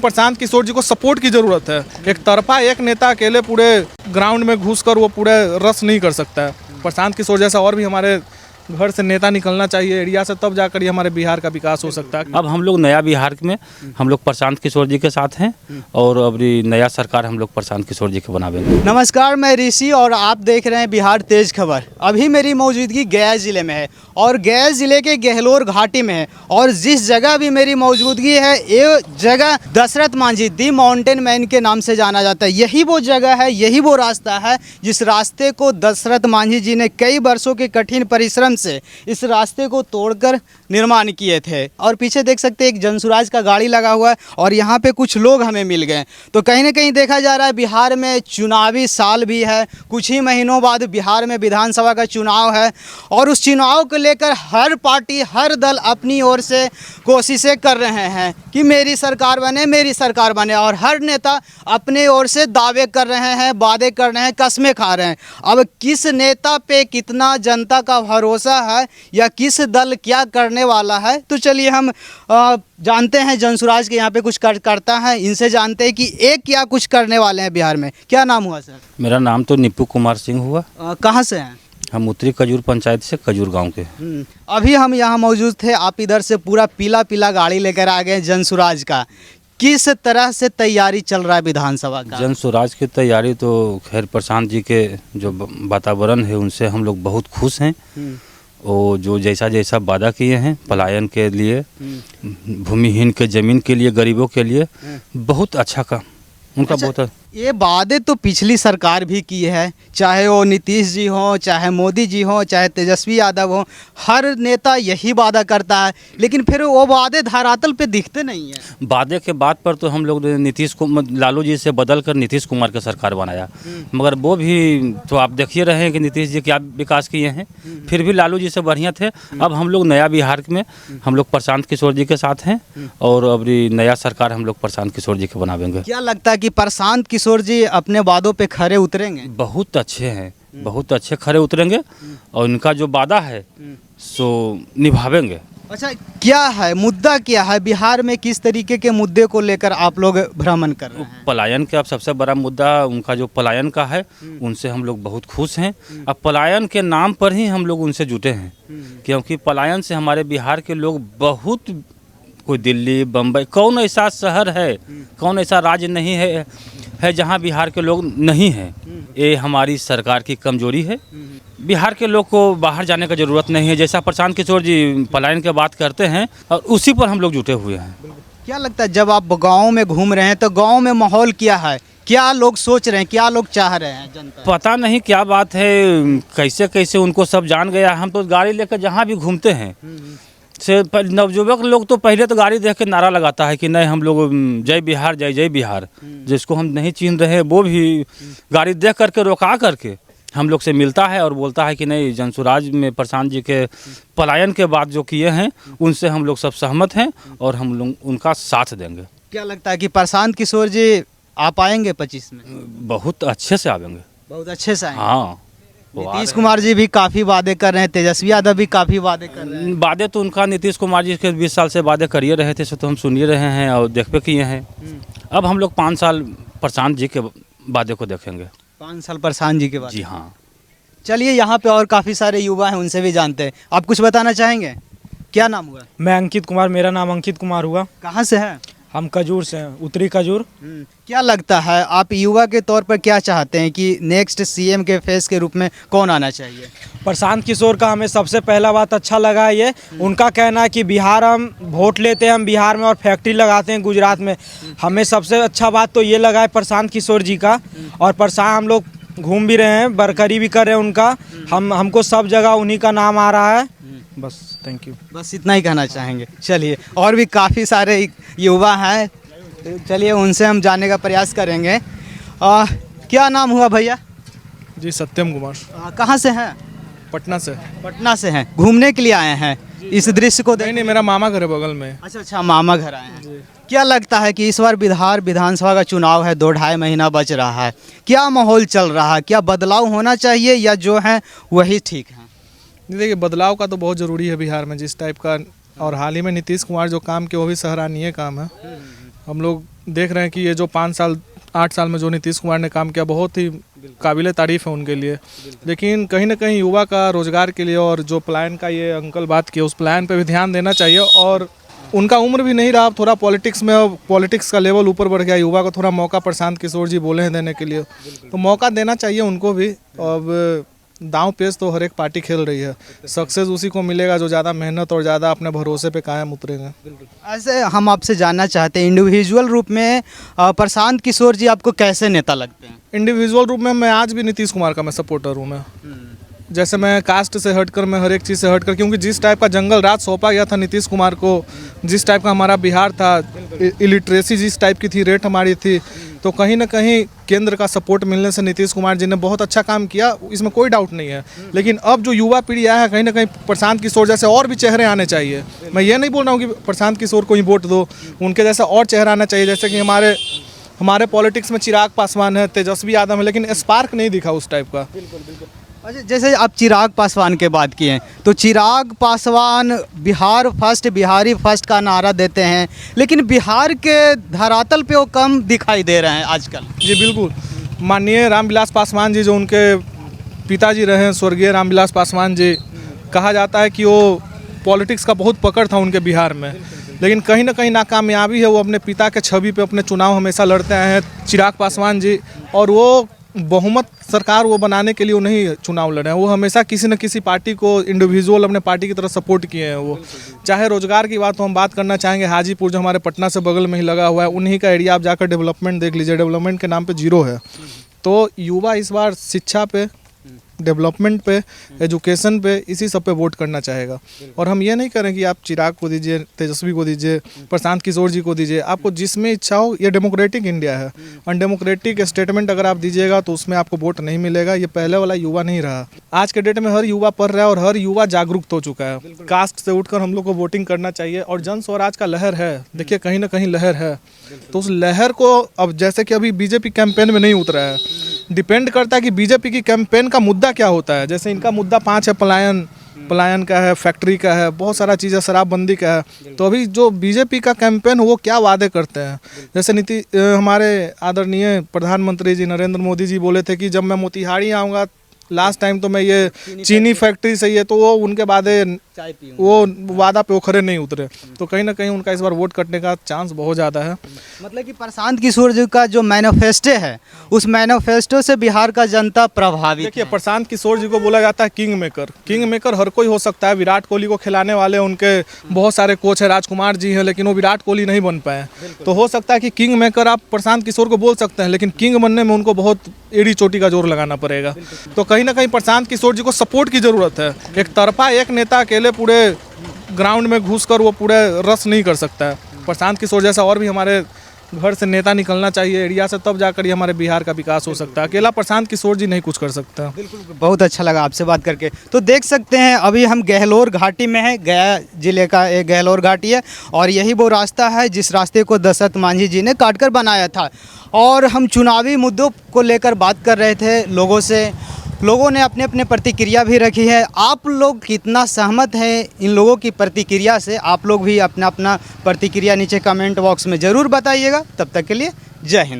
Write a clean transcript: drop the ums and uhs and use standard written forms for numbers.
प्रशांत किशोर जी को सपोर्ट की जरूरत है। एक तरफा एक नेता अकेले पूरे ग्राउंड में घुसकर वो पूरे रस नहीं कर सकता है। प्रशांत किशोर जैसा और भी हमारे घर से नेता निकलना चाहिए एरिया से, तब जाकर ये हमारे बिहार का विकास हो सकता है। अब हम लोग नया बिहार में हम लोग प्रशांत किशोर जी के साथ हैं और अभी नया सरकार हम लोग प्रशांत किशोर जी के बनावेंगे। नमस्कार, मैं ऋषि और आप देख रहे हैं बिहार तेज खबर। अभी मेरी मौजूदगी गया ज़िले में है और गया ज़िले के गहलोर घाटी में है और जिस जगह भी मेरी मौजूदगी है ये जगह दशरथ मांझी दी माउंटेन मैन के नाम से जाना जाता है। यही वो जगह है, यही वो रास्ता है जिस रास्ते को दशरथ मांझी जी ने कई वर्षों के कठिन परिश्रम से इस रास्ते को तोड़कर निर्माण किए थे। और पीछे देख सकते हैं एक जनसुराज का गाड़ी लगा हुआ है और यहाँ पे कुछ लोग हमें मिल गए। तो कहीं ना कहीं देखा जा रहा है बिहार में चुनावी साल भी है, कुछ ही महीनों बाद बिहार में विधानसभा का चुनाव है और उस चुनाव को लेकर हर पार्टी हर दल अपनी ओर से कोशिशें कर रहे हैं कि मेरी सरकार बने, मेरी सरकार बने, और हर नेता अपने ओर से दावे कर रहे हैं, वादे कर रहे हैं, कस्में खा रहे हैं। अब किस नेता पे कितना जनता का भरोसा है या किस दल क्या करने वाला है, तो चलिए हम जानते हैं जनसुराज के यहाँ पे कुछ करता है, इनसे जानते हैं कि एक क्या कुछ करने वाले हैं बिहार में। क्या नाम हुआ सर? मेरा नाम तो निप्पू कुमार सिंह हुआ। कहाँ से हैं? हम उत्तरी खजूर पंचायत से खजूर गांव के। अभी हम यहाँ मौजूद थे, आप इधर से पूरा पीला पीला गाड़ी लेकर आ गए जनसुराज का। किस तरह से तैयारी चल रहा है विधानसभा का? जनसुराज की तैयारी तो खैर प्रशांत जी के जो वातावरण है उनसे हम लोग बहुत खुश हैं। वो जो जैसा जैसा वादा किए हैं पलायन के लिए, भूमिहीन के ज़मीन के लिए, गरीबों के लिए, बहुत अच्छा काम उनका। अच्छा, बहुत ये वादे तो पिछली सरकार भी की है, चाहे वो नीतीश जी हो, चाहे मोदी जी हो, चाहे तेजस्वी यादव हो, हर नेता यही वादा करता है, लेकिन फिर वो वादे धरातल पे दिखते नहीं है। वादे के बाद पर तो हम लोग नीतीश कुमार, लालू जी से बदल कर नीतीश कुमार का सरकार बनाया, मगर वो भी तो आप देखिए रहे हैं कि नीतीश जी क्या विकास किए हैं, फिर भी लालू जी से बढ़िया थे। अब हम लोग नया बिहार में हम लोग प्रशांत किशोर जी के साथ हैं और अभी नया सरकार हम लोग प्रशांत किशोर जी के बनावेंगे। क्या लगता है कि प्रशांत किशोर जी अपने वादों पे खरे उतरेंगे? बहुत अच्छे हैं, बहुत अच्छे खरे उतरेंगे और इनका जो वादा है सो निभावेंगे। अच्छा, क्या है मुद्दा, क्या है बिहार में, किस तरीके के मुद्दे को लेकर आप लोग भ्रमण कर रहे हैं? पलायन का अब सबसे बड़ा मुद्दा उनका जो पलायन का है उनसे हम लोग बहुत खुश हैं। अब पलायन के नाम पर ही हम लोग उनसे जुटे हैं, क्योंकि पलायन से हमारे बिहार के लोग बहुत, कोई दिल्ली बम्बई, कौन ऐसा शहर है, कौन ऐसा राज्य नहीं है जहां बिहार के लोग नहीं हैं। ये हमारी सरकार की कमजोरी है। बिहार के लोग को बाहर जाने का ज़रूरत नहीं है, जैसा प्रशांत किशोर जी पलायन की बात करते हैं और उसी पर हम लोग जुटे हुए हैं। क्या लगता है जब आप गाँव में घूम रहे हैं तो गाँव में माहौल क्या है, क्या लोग सोच रहे हैं, क्या लोग चाह रहे हैं जनता? पता नहीं क्या बात है, कैसे कैसे उनको सब जान गया। हम तो गाड़ी लेकर जहाँ भी घूमते हैं से नवयुवक लोग तो पहले तो गाड़ी देख के नारा लगाता है कि नहीं हम लोग जय बिहार, जय जय बिहार। जिसको हम नहीं चिन्ह रहे वो भी गाड़ी देख करके रोका करके हम लोग से मिलता है और बोलता है कि नहीं, जनसुराज में प्रशांत जी के पलायन के बाद जो किए हैं उनसे हम लोग सब सहमत हैं और हम लोग उनका साथ देंगे। क्या लगता है कि प्रशांत किशोर जी आ पाएंगे 25 में? बहुत अच्छे से आवेंगे, बहुत अच्छे से आएंगे। हाँ। नीतीश कुमार जी भी काफ़ी वादे कर रहे हैं, तेजस्वी यादव भी काफ़ी वादे कर रहे हैं। वादे तो उनका नीतीश कुमार जी के 20 साल से वादे करिए रहे थे, सो तो हम सुनिए रहे हैं और देख पे किए हैं। अब हम लोग 5 साल प्रशांत जी के वादे को देखेंगे। 5 साल प्रशांत जी के बाद? जी हाँ। चलिए, यहाँ पे और काफ़ी सारे युवा हैं, उनसे भी जानते हैं। आप कुछ बताना चाहेंगे? क्या नाम हुआ? मैं अंकित कुमार, मेरा नाम अंकित कुमार हुआ। कहाँ से है? हम खजूर से हैं, उत्तरी खजूर। क्या लगता है आप युवा के तौर पर क्या चाहते हैं कि नेक्स्ट सीएम के फेस के रूप में कौन आना चाहिए? प्रशांत किशोर का हमें सबसे पहला बात अच्छा लगा है ये उनका कहना है कि बिहार हम वोट लेते हैं, हम बिहार में और फैक्ट्री लगाते हैं गुजरात में। हमें सबसे अच्छा बात तो ये लगा है प्रशांत किशोर जी का। और प्रशांत हम लोग घूम भी रहे हैं, बरकरी भी कर रहे हैं उनका। हमको सब जगह उन्हीं का नाम आ रहा है। बस, थैंक यू। बस इतना ही कहना चाहेंगे। चलिए, और भी काफ़ी सारे युवा हैं, चलिए उनसे हम जानने का प्रयास करेंगे। क्या नाम हुआ भैया? जी सत्यम कुमार। कहाँ से हैं? पटना से। पटना से हैं, घूमने के लिए आए हैं इस दृश्य को नहीं, मेरा मामा घर है बगल में। अच्छा, मामा घर आए हैं। क्या लगता है कि इस बार बिहार विधानसभा का चुनाव है, 2-2.5 महीना बच रहा है, क्या माहौल चल रहा है? क्या बदलाव होना चाहिए या जो है वही ठीक है? देखिए, बदलाव का तो बहुत ज़रूरी है बिहार में जिस टाइप का, और हाल ही में नीतीश कुमार जो काम किए वो भी सराहनीय काम है। हम लोग देख रहे हैं कि ये जो 5 साल 8 साल में जो नीतीश कुमार ने काम किया बहुत ही काबिले तारीफ़ है उनके लिए। लेकिन कहीं ना कहीं युवा का रोज़गार के लिए और जो प्लान का ये अंकल बात किया उस प्लान पे भी ध्यान देना चाहिए। और उनका उम्र भी नहीं रहा, अब थोड़ा पॉलिटिक्स में, अब पॉलिटिक्स का लेवल ऊपर बढ़ गया, युवा को थोड़ा मौका प्रशांत किशोर जी बोले हैं देने के लिए, तो मौका देना चाहिए उनको भी। अब दांव पेच तो हर एक पार्टी खेल रही है, सक्सेस उसी को मिलेगा जो ज़्यादा मेहनत और ज़्यादा अपने भरोसे पे कायम उतरेंगे। ऐसे हम आपसे जानना चाहते हैं इंडिविजुअल रूप में प्रशांत किशोर जी आपको कैसे नेता लगते हैं? इंडिविजुअल रूप में मैं आज भी नीतीश कुमार का मैं सपोर्टर हूँ। मैं जैसे मैं कास्ट से हटकर, मैं हर एक चीज़ से हटकर, क्योंकि जिस टाइप का जंगल राज सौंपा गया था नीतीश कुमार को, जिस टाइप का हमारा बिहार था, इलिटरेसी जिस टाइप की थी, रेट हमारी थी, तो कहीं ना कहीं केंद्र का सपोर्ट मिलने से नीतीश कुमार जी ने बहुत अच्छा काम किया, इसमें कोई डाउट नहीं है। लेकिन अब जो युवा पीढ़ी आया है, कहीं ना कहीं प्रशांत किशोर जैसे और भी चेहरे आने चाहिए। मैं ये नहीं बोल रहा हूँ कि प्रशांत किशोर को ही वोट दो, उनके जैसा और चेहरा आना चाहिए। जैसे कि हमारे पॉलिटिक्स में चिराग पासवान है, तेजस्वी यादव है, लेकिन स्पार्क नहीं दिखा उस टाइप का। अच्छा, जैसे आप चिराग पासवान के बात किए हैं, तो चिराग पासवान बिहार फर्स्ट, बिहारी फर्स्ट का नारा देते हैं, लेकिन बिहार के धरातल पे वो कम दिखाई दे रहे हैं आजकल। जी बिल्कुल। माननीय रामविलास पासवान जी जो उनके पिताजी रहे हैं, स्वर्गीय रामविलास पासवान जी, कहा जाता है कि वो पॉलिटिक्स का बहुत पकड़ था उनके बिहार में, लेकिन कहीं ना कहीं नाकामयाबी है। वो अपने पिता के छवि पे अपने चुनाव हमेशा लड़ते आए हैं चिराग पासवान जी, और वो बहुमत सरकार वो बनाने के लिए वो नहीं चुनाव लड़े हैं। वो हमेशा किसी न किसी पार्टी को इंडिविजुअल अपने पार्टी की तरफ सपोर्ट किए हैं। वो चाहे रोजगार की बात तो हम बात करना चाहेंगे, हाजीपुर जो हमारे पटना से बगल में ही लगा हुआ है, उन्हीं का एरिया आप जाकर डेवलपमेंट देख लीजिए, डेवलपमेंट के नाम पे जीरो है। तो युवा इस बार शिक्षा पे, डेवलपमेंट पे, एजुकेशन पे, इसी सब पे वोट करना चाहेगा। और हम ये नहीं करें कि आप चिराग को दीजिए, तेजस्वी को दीजिए, प्रशांत किशोर जी को दीजिए, आपको जिसमें इच्छा हो। ये डेमोक्रेटिक इंडिया है, अनडेमोक्रेटिक स्टेटमेंट अगर आप दीजिएगा तो उसमें आपको वोट नहीं मिलेगा। ये पहले वाला युवा नहीं रहा। आज के डेट में हर युवा पढ़ रहा है और हर युवा जागरूक हो चुका है। कास्ट से उठकर हम लोग को वोटिंग करना चाहिए। और जन स्वराज का लहर है, देखिए कहीं ना कहीं लहर है, तो उस लहर को अब जैसे कि अभी बीजेपी कैंपेन में नहीं उतरा है, डिपेंड करता है कि बीजेपी की कैंपेन का मुद्दा क्या होता है। जैसे इनका मुद्दा 5 है, पलायन का है, फैक्ट्री का है, बहुत सारा चीज़ है, शराबबंदी का है। तो अभी जो बीजेपी का कैंपेन वो क्या वादे करते हैं। जैसे हमारे आदरणीय प्रधानमंत्री जी नरेंद्र मोदी जी बोले थे कि जब मैं मोतिहारी आऊँगा लास्ट टाइम तो मैं ये चीनी फैक्ट्री से ये, तो वो उनके बाद वो वादा पे वो खरे नहीं उतरे। तो कहीं ना कहीं उनका इस बार वोट कटने का चांस बहुत ज़्यादा है। मतलब कि प्रशांत किशोर जी का जो मैनिफेस्टो है, उस मैनिफेस्टो से बिहार का जनता प्रभावित देखिए, है। प्रशांत किशोर जी को बोला जाता है किंग मेकर। किंग मेकर हर कोई हो सकता है। विराट कोहली को खिलाने वाले उनके बहुत सारे कोच हैं, राजकुमार जी हैं, लेकिन वो विराट कोहली नहीं बन पाए। तो हो सकता है कि किंग मेकर आप प्रशांत किशोर को बोल सकते हैं, लेकिन किंग बनने में उनको बहुत एड़ी चोटी का जोर लगाना पड़ेगा। तो कहीं ना कहीं प्रशांत किशोर जी को सपोर्ट की ज़रूरत है। एक तरफा एक नेता अकेले पूरे ग्राउंड में घुसकर वो पूरे रस नहीं कर सकता है। प्रशांत किशोर जैसा और भी हमारे घर से नेता निकलना चाहिए एरिया से, तब जाकर ये हमारे बिहार का विकास हो सकता है। अकेला प्रशांत किशोर जी नहीं कुछ कर सकता। बिल्कुल, बहुत अच्छा लगा आपसे बात करके। तो देख सकते हैं अभी हम गहलोर घाटी में हैं, गया जिले का एक गहलोर घाटी है, और यही वो रास्ता है जिस रास्ते को दशरथ मांझी जी ने काटकर बनाया था। और हम चुनावी मुद्दों को लेकर बात कर रहे थे लोगों से। लोगों ने अपने अपने प्रतिक्रिया भी रखी है। आप लोग कितना सहमत हैं इन लोगों की प्रतिक्रिया से? आप लोग भी अपना अपना प्रतिक्रिया नीचे कमेंट बॉक्स में ज़रूर बताइएगा। तब तक के लिए जय हिंद।